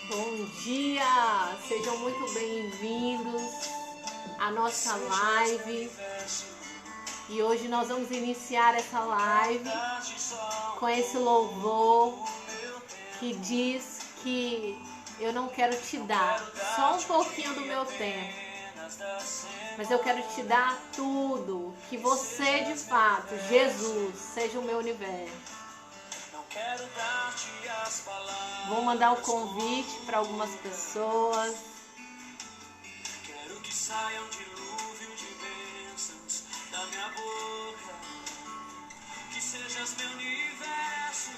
Bom dia! Sejam muito bem-vindos à nossa live. E hoje nós vamos iniciar essa live com esse louvor que diz que eu não quero te dar só um pouquinho do meu tempo, mas eu quero te dar tudo, que você de fato, Jesus, seja o meu universo. Vou mandar o convite para algumas pessoas. Quero que saia um dilúvio de bênçãos da minha boca, que sejas meu universo,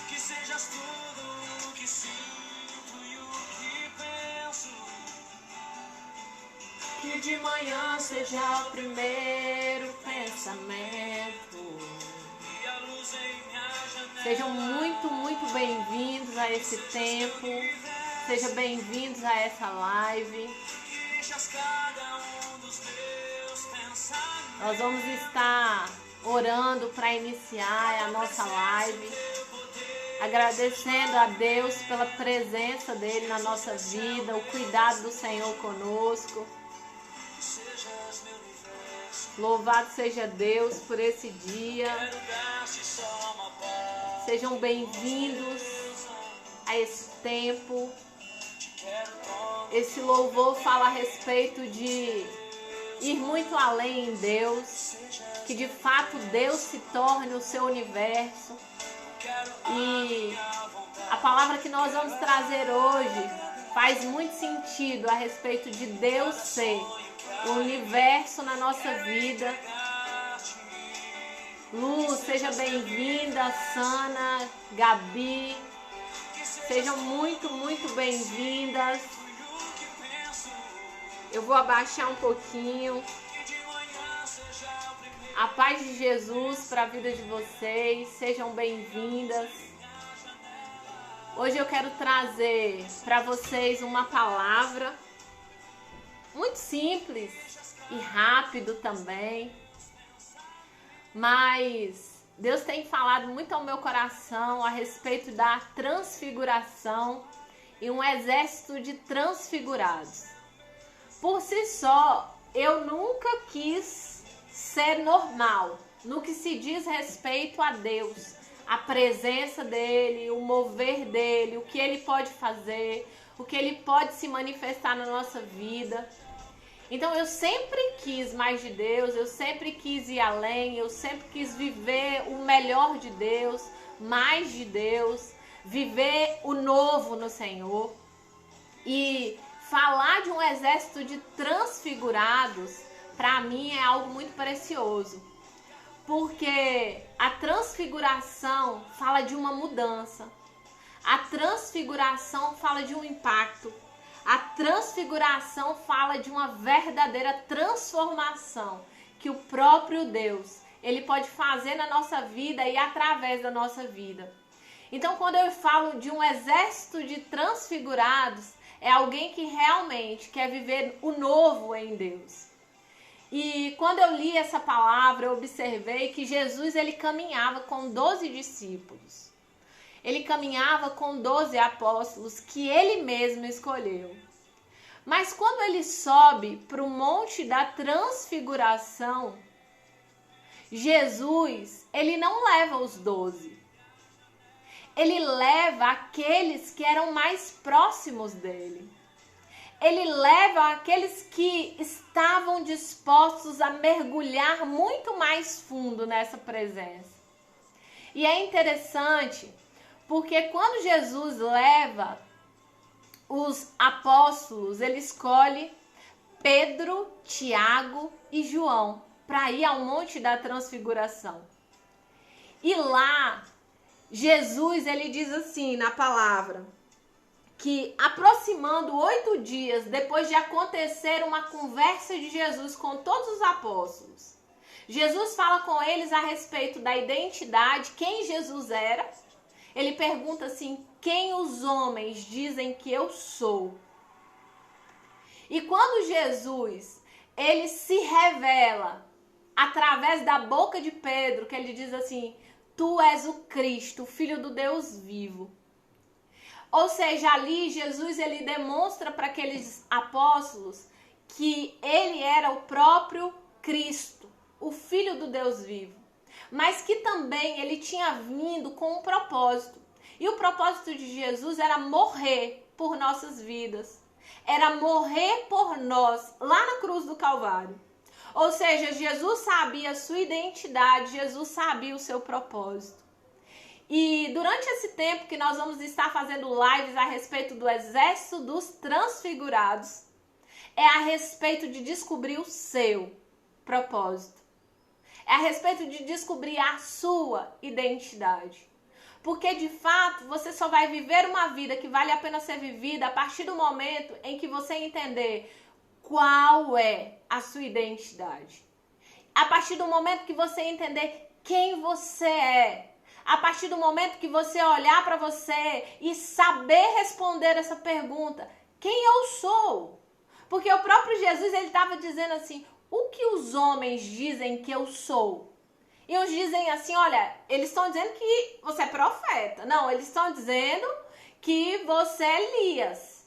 que sejas tudo o que sinto e o que penso. Que de manhã seja o primeiro pensamento. Sejam muito bem-vindos a esse tempo. Sejam bem-vindos a essa live. Nós vamos estar orando para iniciar a nossa live, agradecendo a Deus pela presença dele na nossa vida, o cuidado do Senhor conosco. Louvado seja Deus por esse dia. Sejam bem-vindos a esse tempo. Esse louvor fala a respeito de ir muito além em Deus, que de fato Deus se torne o seu universo. E a palavra que nós vamos trazer hoje faz muito sentido a respeito de Deus ser o universo na nossa vida. Lu, seja bem-vinda, Sana, Gabi, sejam muito bem-vindas. Eu vou abaixar um pouquinho. A paz de Jesus para a vida de vocês, sejam bem-vindas. Hoje eu quero trazer para vocês uma palavra muito simples e rápido também. Mas Deus tem falado muito ao meu coração a respeito da transfiguração e um exército de transfigurados. Por si só, eu nunca quis ser normal no que se diz respeito a Deus, a presença dele, o mover dele, o que ele pode fazer, o que ele pode se manifestar na nossa vida. Então eu sempre quis mais de Deus, eu sempre quis ir além, eu sempre quis viver o melhor de Deus, mais de Deus, viver o novo no Senhor. E falar de um exército de transfigurados, para mim é algo muito precioso. Porque a transfiguração fala de uma mudança, a transfiguração fala de um impacto. A transfiguração fala de uma verdadeira transformação que o próprio Deus, ele pode fazer na nossa vida e através da nossa vida. Então, quando eu falo de um exército de transfigurados, é alguém que realmente quer viver o novo em Deus. E quando eu li essa palavra, eu observei que Jesus, ele caminhava com 12 discípulos. Ele caminhava com 12 apóstolos que ele mesmo escolheu. Mas quando ele sobe para o monte da transfiguração, Jesus, ele não leva os 12. Ele leva aqueles que eram mais próximos dele. Ele leva aqueles que estavam dispostos a mergulhar muito mais fundo nessa presença. E é interessante, porque quando Jesus leva os apóstolos, ele escolhe Pedro, Tiago e João para ir ao Monte da Transfiguração. E lá, Jesus, ele diz assim na palavra, que aproximando 8 dias depois de acontecer uma conversa de Jesus com todos os apóstolos, Jesus fala com eles a respeito da identidade, quem Jesus era. Ele pergunta assim, quem os homens dizem que eu sou? E quando Jesus, ele se revela através da boca de Pedro, que ele diz assim, tu és o Cristo, o Filho do Deus vivo. Ou seja, ali Jesus ele demonstra para aqueles apóstolos que ele era o próprio Cristo, o Filho do Deus vivo, mas que também ele tinha vindo com um propósito. E o propósito de Jesus era morrer por nossas vidas, era morrer por nós lá na cruz do Calvário. Ou seja, Jesus sabia a sua identidade, Jesus sabia o seu propósito. E durante esse tempo que nós vamos estar fazendo lives a respeito do exército dos transfigurados, é a respeito de descobrir o seu propósito. É a respeito de descobrir a sua identidade. Porque de fato você só vai viver uma vida que vale a pena ser vivida a partir do momento em que você entender qual é a sua identidade. A partir do momento que você entender quem você é. A partir do momento que você olhar para você e saber responder essa pergunta, quem eu sou? Porque o próprio Jesus ele estava dizendo assim, o que os homens dizem que eu sou? E uns dizem assim, olha, eles estão dizendo que você é profeta. Não, eles estão dizendo que você é Elias.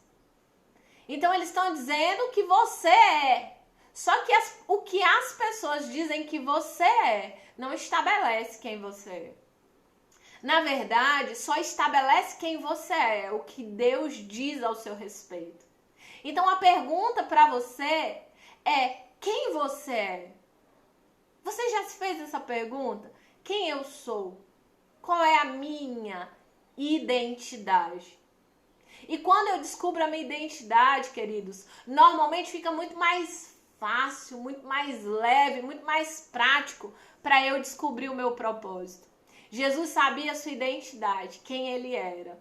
Então eles estão dizendo que você é. Só que o que as pessoas dizem que você é, não estabelece quem você é. Na verdade, só estabelece quem você é, o que Deus diz ao seu respeito. Então a pergunta para você é, quem você é? Você já se fez essa pergunta? Quem eu sou? Qual é a minha identidade? E quando eu descubro a minha identidade, queridos, normalmente fica muito mais fácil, muito mais leve, muito mais prático para eu descobrir o meu propósito. Jesus sabia a sua identidade, quem ele era.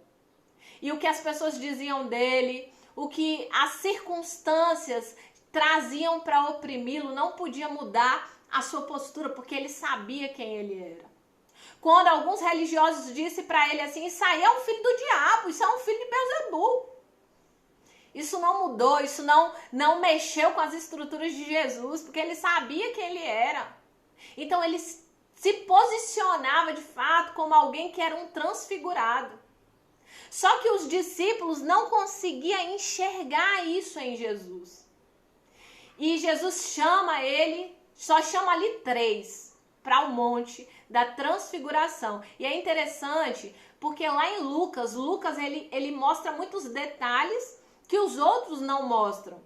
E o que as pessoas diziam dele, o que as circunstâncias traziam para oprimi-lo, não podia mudar a sua postura, porque ele sabia quem ele era. Quando alguns religiosos disseram para ele assim, isso aí é um filho do diabo, isso é um filho de Beelzebul. Isso não mudou, isso não mexeu com as estruturas de Jesus, porque ele sabia quem ele era. Então ele se posicionava de fato como alguém que era um transfigurado. Só que os discípulos não conseguiam enxergar isso em Jesus. E Jesus chama ele, só chama ali 3 para o monte da transfiguração. E é interessante porque lá em Lucas ele mostra muitos detalhes que os outros não mostram.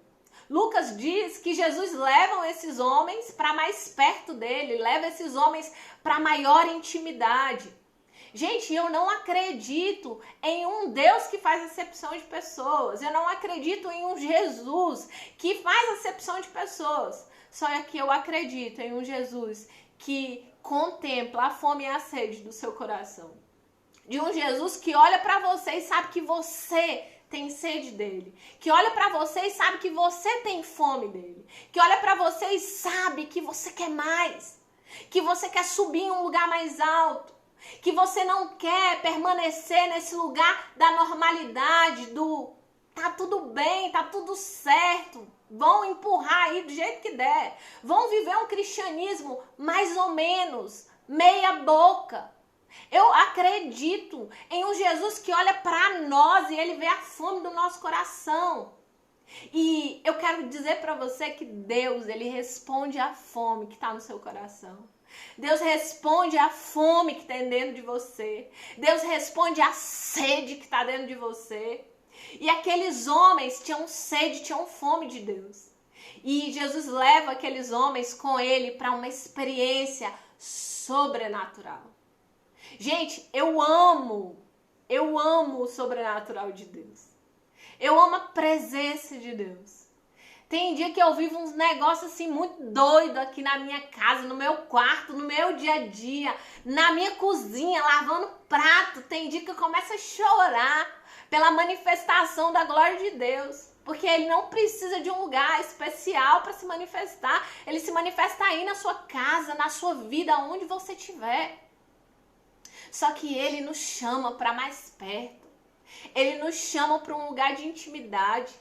Lucas diz que Jesus leva esses homens para mais perto dele, leva esses homens para maior intimidade. Gente, eu não acredito em um Deus que faz acepção de pessoas. Eu não acredito em um Jesus que faz acepção de pessoas. Só que eu acredito em um Jesus que contempla a fome e a sede do seu coração. De um Jesus que olha para você e sabe que você tem sede dele. Que olha para você e sabe que você tem fome dele. Que olha para você e sabe que você quer mais. Que você quer subir em um lugar mais alto. Que você não quer permanecer nesse lugar da normalidade, do tá tudo bem, tá tudo certo, vão empurrar aí do jeito que der, vão viver um cristianismo mais ou menos, meia boca. Eu acredito em um Jesus que olha para nós e ele vê a fome do nosso coração. E eu quero dizer para você que Deus, ele responde à fome que está no seu coração. Deus responde à fome que tem dentro de você. Deus responde à sede que está dentro de você. E aqueles homens tinham sede, tinham fome de Deus. E Jesus leva aqueles homens com ele para uma experiência sobrenatural. Gente, eu amo o sobrenatural de Deus. Eu amo a presença de Deus. Tem dia que eu vivo uns negócios assim muito doidos aqui na minha casa, no meu quarto, no meu dia a dia, na minha cozinha, lavando prato. Tem dia que eu começo a chorar pela manifestação da glória de Deus. Porque ele não precisa de um lugar especial para se manifestar. Ele se manifesta aí na sua casa, na sua vida, onde você estiver. Só que ele nos chama para mais perto. Ele nos chama para um lugar de intimidade.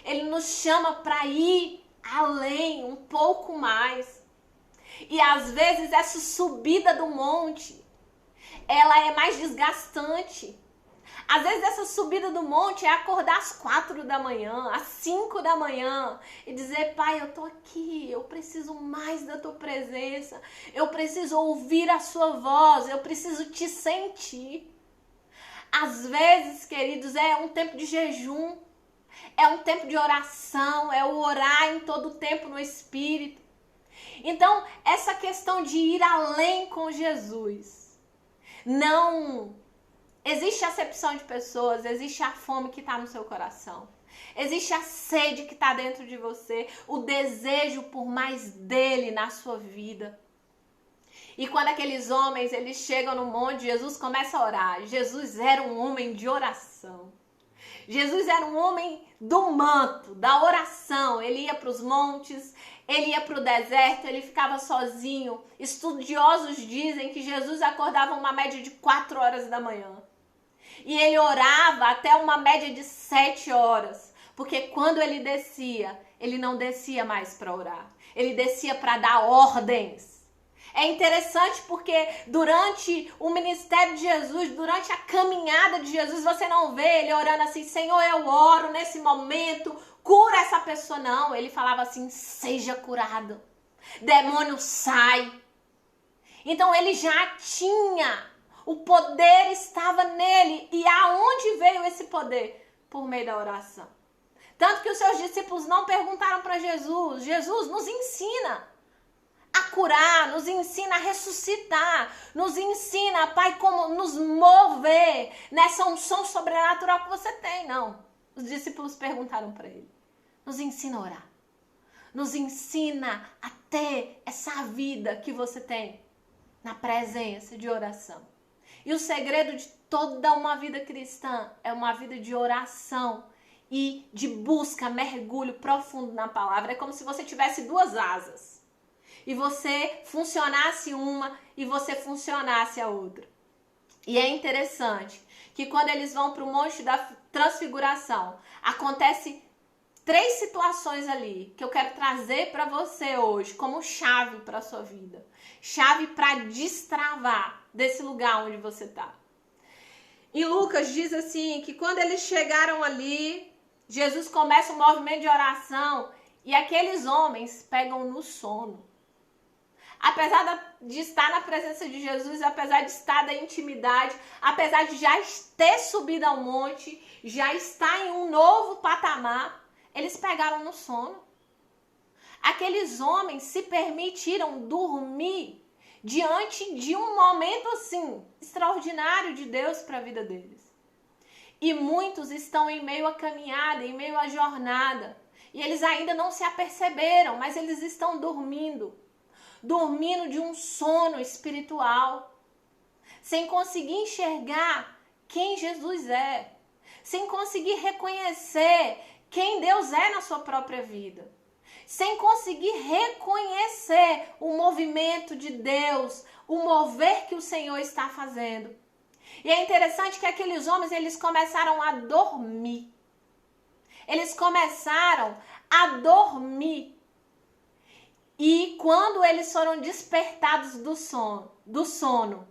Ele nos chama para ir além, um pouco mais. E às vezes essa subida do monte, ela é mais desgastante. Às vezes essa subida do monte é acordar às 4 da manhã, às 5 da manhã e dizer, Pai, eu tô aqui, eu preciso mais da tua presença, eu preciso ouvir a sua voz, eu preciso te sentir. Às vezes, queridos, é um tempo de jejum, é um tempo de oração, é o orar em todo o tempo no Espírito. Então, essa questão de ir além com Jesus, não existe acepção de pessoas, existe a fome que está no seu coração, existe a sede que está dentro de você, o desejo por mais dele na sua vida. E quando aqueles homens, eles chegam no monte, Jesus começa a orar. Jesus era um homem de oração. Jesus era um homem do manto, da oração. Ele ia para os montes, ele ia para o deserto, ele ficava sozinho. Estudiosos dizem que Jesus acordava uma média de 4 horas da manhã. E ele orava até uma média de 7 horas. Porque quando ele descia, ele não descia mais para orar. Ele descia para dar ordens. É interessante porque durante o ministério de Jesus, durante a caminhada de Jesus, você não vê ele orando assim, Senhor, eu oro nesse momento, cura essa pessoa. Não, ele falava assim, seja curado, demônio sai. Então ele já tinha, o poder estava nele. E aonde veio esse poder? Por meio da oração. Tanto que os seus discípulos não perguntaram para Jesus, Jesus, nos ensina a curar, nos ensina a ressuscitar, nos ensina, Pai, como nos mover nessa unção sobrenatural que você tem. Não, os discípulos perguntaram para ele, nos ensina a orar, nos ensina a ter essa vida que você tem na presença de oração. E o segredo de toda uma vida cristã é uma vida de oração e de busca, mergulho profundo na palavra. É como se você tivesse 2 asas. E você funcionasse uma e você funcionasse a outra. E é interessante que quando eles vão para o Monte da Transfiguração, acontece 3 situações ali que eu quero trazer para você hoje como chave para a sua vida. Chave para destravar desse lugar onde você está. E Lucas diz assim, que quando eles chegaram ali, Jesus começa um movimento de oração e aqueles homens pegam no sono. Apesar de estar na presença de Jesus, apesar de estar da intimidade, apesar de já ter subido ao monte, já estar em um novo patamar, eles pegaram no sono. Aqueles homens se permitiram dormir diante de um momento assim, extraordinário de Deus para a vida deles. E muitos estão em meio à caminhada, em meio à jornada, e eles ainda não se aperceberam, mas eles estão dormindo de um sono espiritual, sem conseguir enxergar quem Jesus é, sem conseguir reconhecer quem Deus é na sua própria vida, sem conseguir reconhecer o movimento de Deus, o mover que o Senhor está fazendo. E é interessante que aqueles homens, eles começaram a dormir. Eles começaram a dormir. E quando eles foram despertados do sono,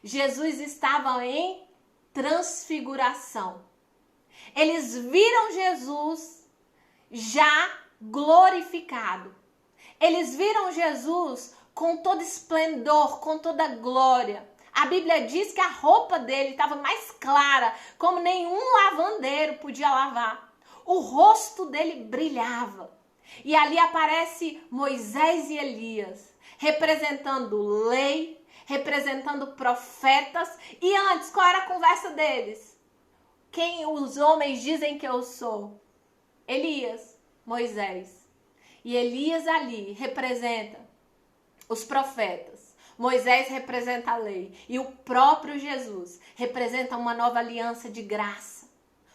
Jesus estava em transfiguração. Eles viram Jesus já glorificado. Eles viram Jesus com todo esplendor, com toda glória. A Bíblia diz que a roupa dele estava mais clara, como nenhum lavandeiro podia lavar. O rosto dele brilhava. E ali aparece Moisés e Elias, representando lei, representando profetas. E antes, qual era a conversa deles? Quem os homens dizem que eu sou? Elias, Moisés. E Elias ali representa os profetas. Moisés representa a lei. E o próprio Jesus representa uma nova aliança de graça,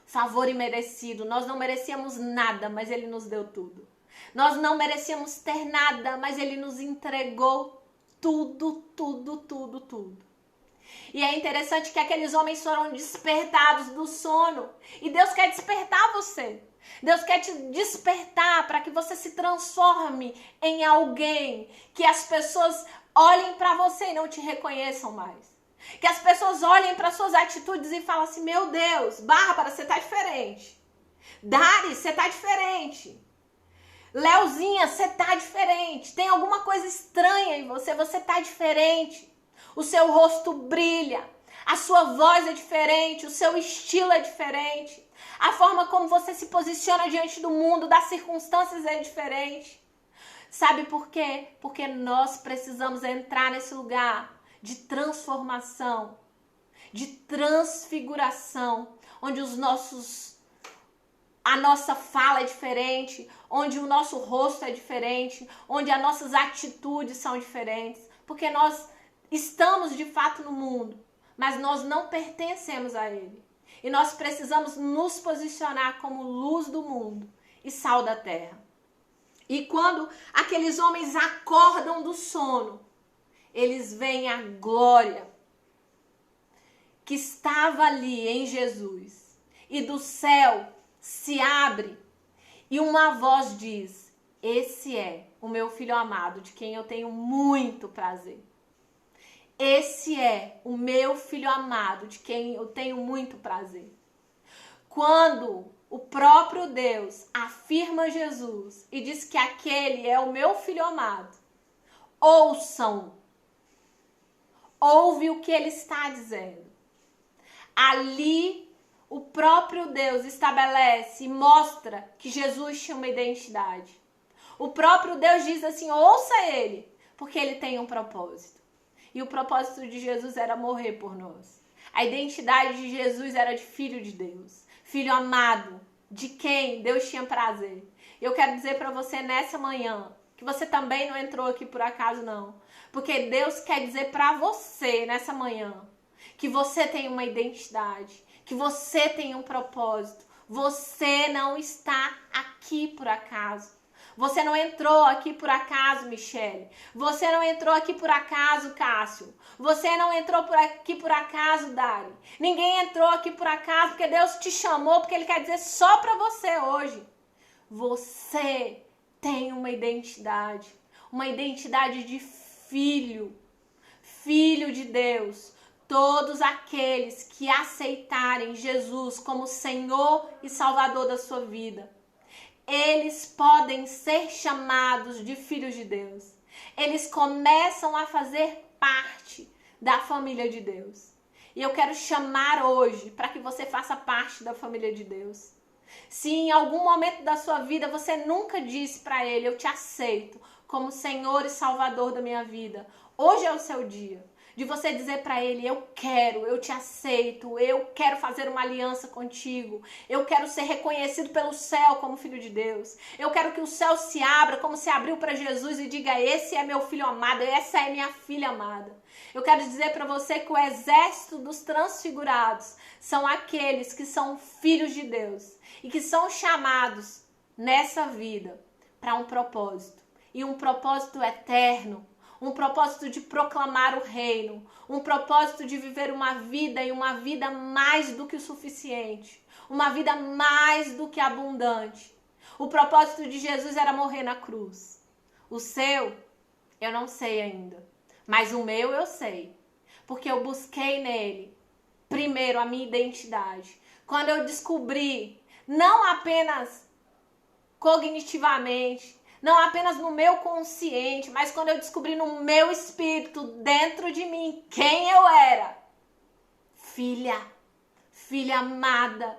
favor imerecido. Nós não merecíamos nada, mas ele nos deu tudo. Nós não merecíamos ter nada, mas ele nos entregou tudo, tudo, tudo, tudo. E é interessante que aqueles homens foram despertados do sono. E Deus quer despertar você. Deus quer te despertar para que você se transforme em alguém que as pessoas olhem para você e não te reconheçam mais. Que as pessoas olhem para suas atitudes e falem assim, meu Deus, Bárbara, você tá diferente. Dari, você tá diferente. Leozinha, você tá diferente. Tem alguma coisa estranha em você, você tá diferente. O seu rosto brilha. A sua voz é diferente, o seu estilo é diferente. A forma como você se posiciona diante do mundo, das circunstâncias é diferente. Sabe por quê? Porque nós precisamos entrar nesse lugar de transformação, de transfiguração, onde a nossa fala é diferente, onde o nosso rosto é diferente, onde as nossas atitudes são diferentes. Porque nós estamos de fato no mundo, mas nós não pertencemos a ele. E nós precisamos nos posicionar como luz do mundo e sal da terra. E quando aqueles homens acordam do sono, eles veem a glória que estava ali em Jesus. E do céu se abre e uma voz diz, esse é o meu filho amado, de quem eu tenho muito prazer. Esse é o meu filho amado, de quem eu tenho muito prazer. Quando o próprio Deus afirma Jesus e diz que aquele é o meu filho amado, ouçam, ouve o que ele está dizendo. Ali o próprio Deus estabelece e mostra que Jesus tinha uma identidade. O próprio Deus diz assim, ouça ele, porque ele tem um propósito. E o propósito de Jesus era morrer por nós. A identidade de Jesus era de filho de Deus, filho amado, de quem Deus tinha prazer. Eu quero dizer para você nessa manhã, que você também não entrou aqui por acaso não. Porque Deus quer dizer para você nessa manhã, que você tem uma identidade, que você tem um propósito. Você não está aqui por acaso. Você não entrou aqui por acaso, Michele. Você não entrou aqui por acaso, Cássio. Você não entrou aqui por acaso, Dari. Ninguém entrou aqui por acaso porque Deus te chamou, porque Ele quer dizer só para você hoje. Você tem uma identidade de filho, filho de Deus. Todos aqueles que aceitarem Jesus como Senhor e Salvador da sua vida, eles podem ser chamados de filhos de Deus. Eles começam a fazer parte da família de Deus. E eu quero chamar hoje para que você faça parte da família de Deus. Se em algum momento da sua vida você nunca disse para Ele, eu te aceito como Senhor e Salvador da minha vida, hoje é o seu dia de você dizer para Ele, eu te aceito, eu quero fazer uma aliança contigo, eu quero ser reconhecido pelo céu como filho de Deus, eu quero que o céu se abra como se abriu para Jesus e diga, esse é meu filho amado, essa é minha filha amada. Eu quero dizer para você que o exército dos transfigurados são aqueles que são filhos de Deus e que são chamados nessa vida para um propósito, e um propósito eterno, um propósito de proclamar o reino, um propósito de viver uma vida e uma vida mais do que o suficiente, uma vida mais do que abundante. O propósito de Jesus era morrer na cruz. O seu, eu não sei ainda, mas o meu eu sei, porque eu busquei nele, primeiro, a minha identidade. Quando eu descobri, não apenas cognitivamente, não apenas no meu consciente, mas quando eu descobri no meu espírito, dentro de mim, quem eu era. Filha amada.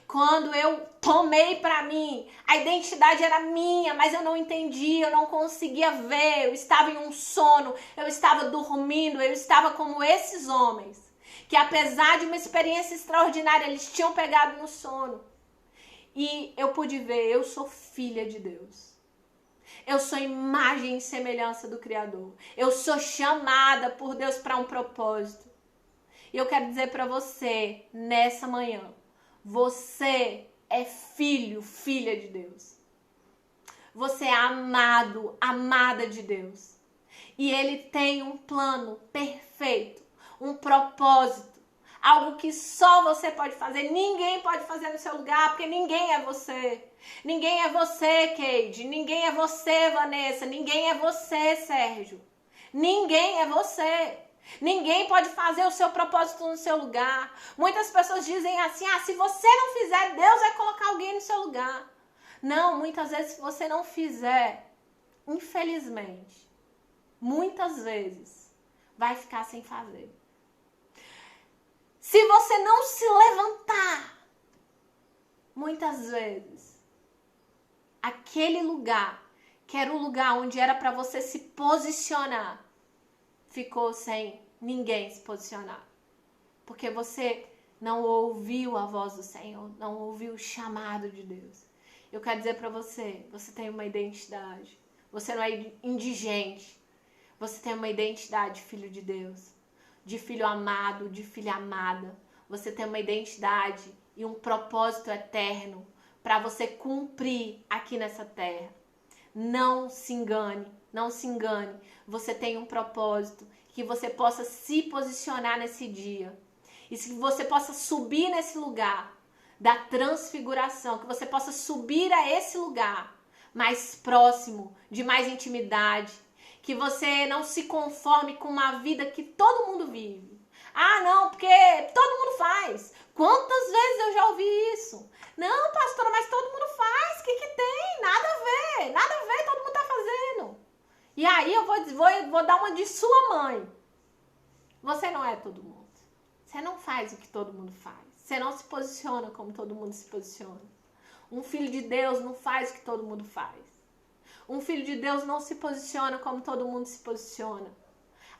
Quando eu tomei para mim, a identidade era minha, mas eu não entendia, eu não conseguia ver, eu estava em um sono, eu estava dormindo, eu estava como esses homens, que apesar de uma experiência extraordinária, eles tinham pegado no sono. E eu pude ver, eu sou filha de Deus. Eu sou imagem e semelhança do Criador. Eu sou chamada por Deus para um propósito. E eu quero dizer para você, nessa manhã, você é filho, filha de Deus. Você é amado, amada de Deus. E Ele tem um plano perfeito, um propósito. Algo que só você pode fazer, ninguém pode fazer no seu lugar, porque ninguém é você. Ninguém é você, Keide. Ninguém é você, Vanessa. Ninguém é você, Sérgio. Ninguém é você. Ninguém pode fazer o seu propósito no seu lugar. Muitas pessoas dizem assim, se você não fizer, Deus vai colocar alguém no seu lugar. Não, muitas vezes se você não fizer, infelizmente, muitas vezes, vai ficar sem fazer. Se você não se levantar, muitas vezes, aquele lugar, que era o lugar onde era para você se posicionar, ficou sem ninguém se posicionar. Porque você não ouviu a voz do Senhor, não ouviu o chamado de Deus. Eu quero dizer para você, você tem uma identidade. Você não é indigente. Você tem uma identidade de filho de Deus, de filho amado, de filha amada. Você tem uma identidade e um propósito eterno para você cumprir aqui nessa terra. Não se engane, não se engane. Você tem um propósito, que você possa se posicionar nesse dia. E que você possa subir nesse lugar da transfiguração, que você possa subir a esse lugar mais próximo, de mais intimidade, que você não se conforme com uma vida que todo mundo vive. Não, porque todo mundo faz. Quantas vezes eu já ouvi isso? Não, pastora, mas todo mundo faz. O que tem? Nada a ver, todo mundo tá fazendo. E aí eu vou dar uma de sua mãe. Você não é todo mundo. Você não faz o que todo mundo faz. Você não se posiciona como todo mundo se posiciona. Um filho de Deus não faz o que todo mundo faz. Um filho de Deus não se posiciona como todo mundo se posiciona.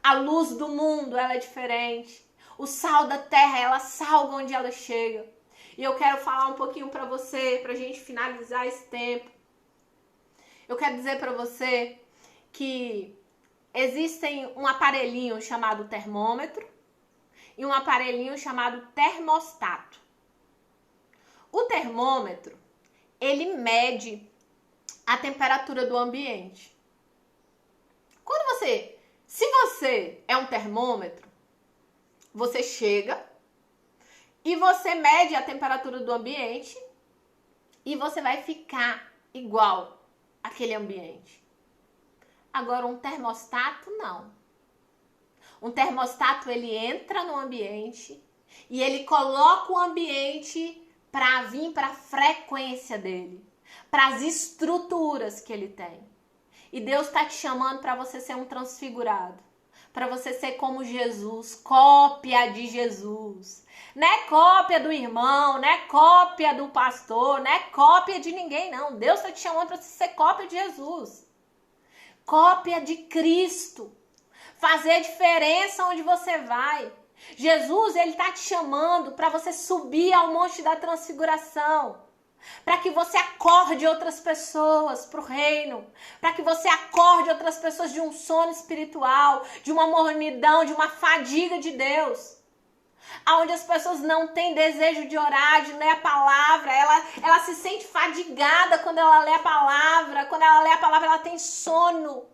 A luz do mundo, ela é diferente. O sal da terra, ela salga onde ela chega. E eu quero falar um pouquinho para você, pra gente finalizar esse tempo. Eu quero dizer para você que existem um aparelhinho chamado termômetro e um aparelhinho chamado termostato. O termômetro, ele mede a temperatura do ambiente. Se você é um termômetro, você chega e você mede a temperatura do ambiente e você vai ficar igual àquele ambiente. Agora, um termostato, não. Um termostato, ele entra no ambiente e ele coloca o ambiente para vir para a frequência dele, para as estruturas que ele tem. E Deus está te chamando para você ser um transfigurado, para você ser como Jesus, cópia de Jesus. Não é cópia do irmão, não é cópia do pastor, não é cópia de ninguém, não. Deus está te chamando para você ser cópia de Jesus. Cópia de Cristo. Fazer diferença onde você vai. Jesus, ele está te chamando para você subir ao monte da transfiguração. Para que você acorde outras pessoas para o reino. Para que você acorde outras pessoas de um sono espiritual, de uma mornidão, de uma fadiga de Deus. Onde as pessoas não têm desejo de orar, de ler a palavra. Ela se sente fadigada quando ela lê a palavra. Quando ela lê a palavra, ela tem sono.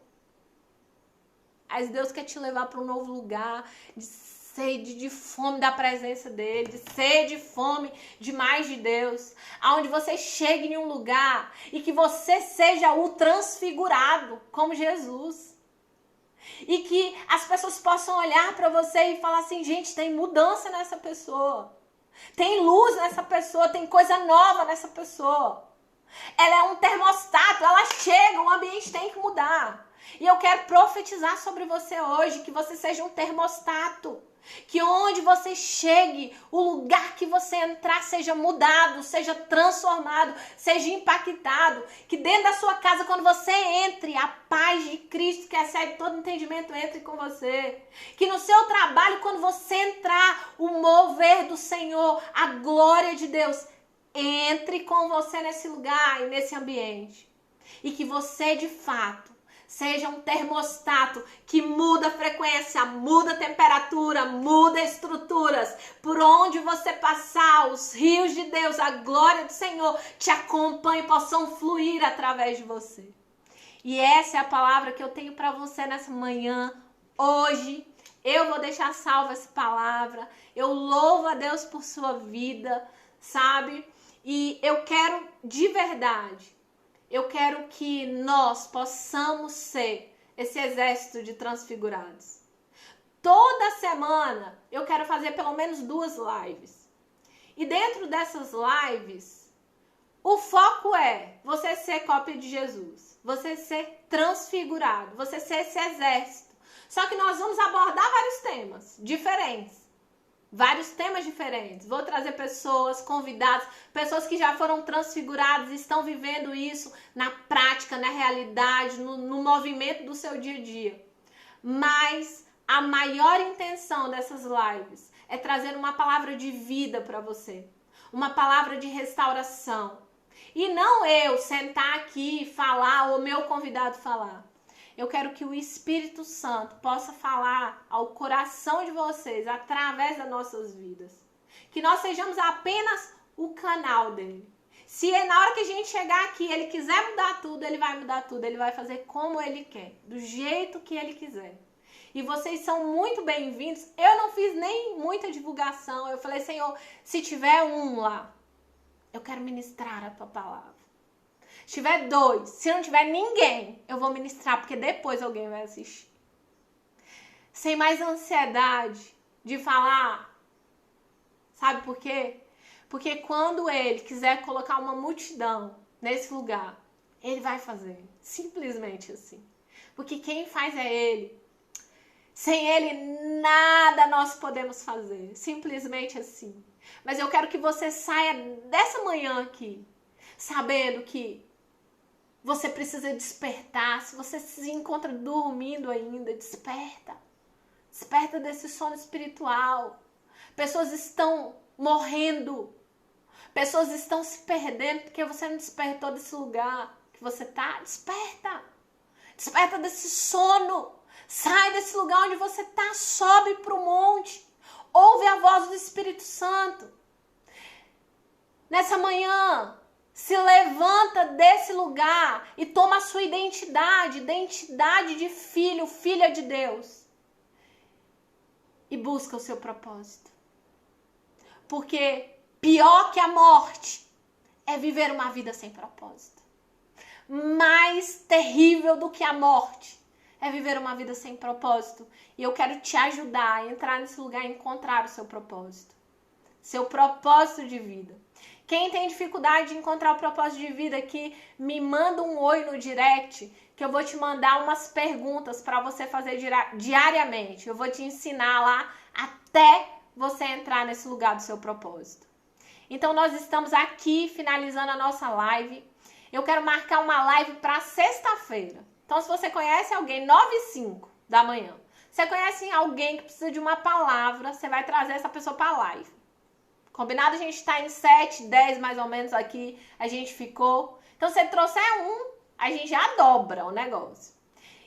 Mas Deus quer te levar para um novo lugar de sede, de fome da presença dele, de sede, fome de mais de Deus. Aonde você chegue em um lugar e que você seja o transfigurado como Jesus. E que as pessoas possam olhar para você e falar assim, gente, tem mudança nessa pessoa. Tem luz nessa pessoa, tem coisa nova nessa pessoa. Ela é um termostato, ela chega, o ambiente tem que mudar. E eu quero profetizar sobre você hoje, que você seja um termostato. Que onde você chegue, o lugar que você entrar seja mudado, seja transformado, seja impactado. Que dentro da sua casa, quando você entre, a paz de Cristo, que excede todo entendimento, entre com você. Que no seu trabalho, quando você entrar, o mover do Senhor, a glória de Deus, entre com você nesse lugar e nesse ambiente. E que você, de fato, seja um termostato que muda a frequência, muda a temperatura, muda estruturas. Por onde você passar, os rios de Deus, a glória do Senhor te acompanhem e possam fluir através de você. E essa é a palavra que eu tenho para você nessa manhã, hoje. Eu vou deixar salva essa palavra. Eu louvo a Deus por sua vida, sabe? E eu quero de verdade, eu quero que nós possamos ser esse exército de transfigurados. toda semana eu quero fazer pelo menos 2 lives. E dentro dessas lives, o foco é você ser cópia de Jesus, você ser transfigurado, você ser esse exército. Só que nós vamos abordar vários temas diferentes. Vários temas diferentes. Vou trazer pessoas, convidados, pessoas que já foram transfiguradas e estão vivendo isso na prática, na realidade, no movimento do seu dia a dia. Mas a maior intenção dessas lives é trazer uma palavra de vida para você. Uma palavra de restauração. E não eu sentar aqui e falar ou meu convidado falar. Eu quero que o Espírito Santo possa falar ao coração de vocês através das nossas vidas. Que nós sejamos apenas o canal dele. Se na hora que a gente chegar aqui, ele quiser mudar tudo, ele vai mudar tudo. Ele vai fazer como ele quer, do jeito que ele quiser. E vocês são muito bem-vindos. Eu não fiz nem muita divulgação. Eu falei, Senhor, se tiver um lá, eu quero ministrar a tua palavra. Se tiver 2, se não tiver ninguém, eu vou ministrar, porque depois alguém vai assistir. Sem mais ansiedade de falar. Sabe por quê? Porque quando ele quiser colocar uma multidão nesse lugar, ele vai fazer. Simplesmente assim. Porque quem faz é ele. Sem ele, nada nós podemos fazer. Simplesmente assim. Mas eu quero que você saia dessa manhã aqui, sabendo que você precisa despertar. Se você se encontra dormindo ainda, desperta. Desperta desse sono espiritual. Pessoas estão morrendo. Pessoas estão se perdendo porque você não despertou desse lugar que você tá. Desperta. Desperta desse sono. Sai desse lugar onde você tá. Sobe para o monte. Ouve a voz do Espírito Santo. Nessa manhã, se levanta desse lugar e toma a sua identidade de filho, filha de Deus. E busca o seu propósito. Porque pior que a morte é viver uma vida sem propósito. Mais terrível do que a morte é viver uma vida sem propósito. E eu quero te ajudar a entrar nesse lugar e encontrar o seu propósito. Seu propósito de vida. Quem tem dificuldade de encontrar o propósito de vida aqui, me manda um oi no direct, que eu vou te mandar umas perguntas para você fazer diariamente. Eu vou te ensinar lá até você entrar nesse lugar do seu propósito. Então nós estamos aqui finalizando a nossa live. Eu quero marcar uma live para sexta-feira. Então se você conhece alguém, 9h05 da manhã, você conhece alguém que precisa de uma palavra, você vai trazer essa pessoa para a live. Combinado? A gente está em 7, 10 mais ou menos aqui, a gente ficou. Então se você trouxer um, a gente já dobra o negócio.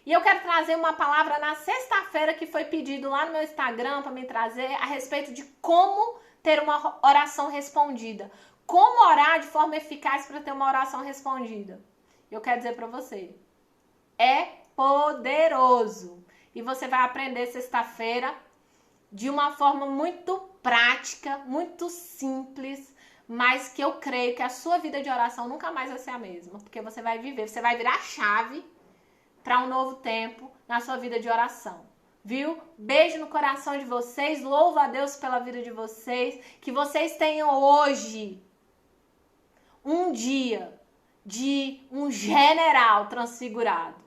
E eu quero trazer uma palavra na sexta-feira que foi pedido lá no meu Instagram para me trazer a respeito de como ter uma oração respondida. Como orar de forma eficaz para ter uma oração respondida. Eu quero dizer para você, é poderoso. E você vai aprender sexta-feira de uma forma muito prática, muito simples, mas que eu creio que a sua vida de oração nunca mais vai ser a mesma. Porque você vai viver, você vai virar chave para um novo tempo na sua vida de oração. Viu? Beijo no coração de vocês, louvo a Deus pela vida de vocês, que vocês tenham hoje um dia de um general transfigurado.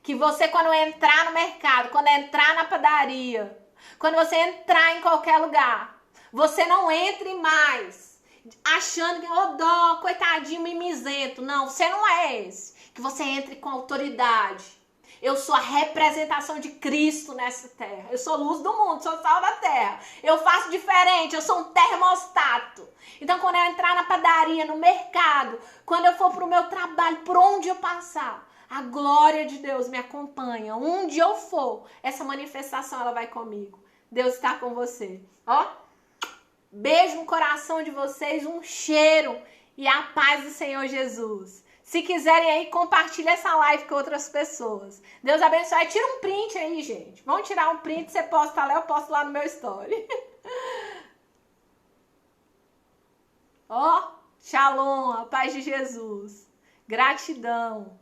Que você, quando entrar no mercado, quando entrar na padaria, quando você entrar em qualquer lugar, você não entre mais achando que, oh, dó, coitadinho, mimizento. Não, você não é esse. Que você entre com autoridade. Eu sou a representação de Cristo nessa terra. Eu sou luz do mundo, sou sal da terra. Eu faço diferente, eu sou um termostato. Então, quando eu entrar na padaria, no mercado, quando eu for para o meu trabalho, por onde eu passar, a glória de Deus me acompanha. Onde eu for, essa manifestação ela vai comigo. Deus está com você. Ó, beijo no coração de vocês, um cheiro e a paz do Senhor Jesus. Se quiserem aí, compartilha essa live com outras pessoas. Deus abençoe. Tira um print aí, gente. Vamos tirar um print, você posta lá, eu posto lá no meu story. Ó, shalom, a paz de Jesus. Gratidão.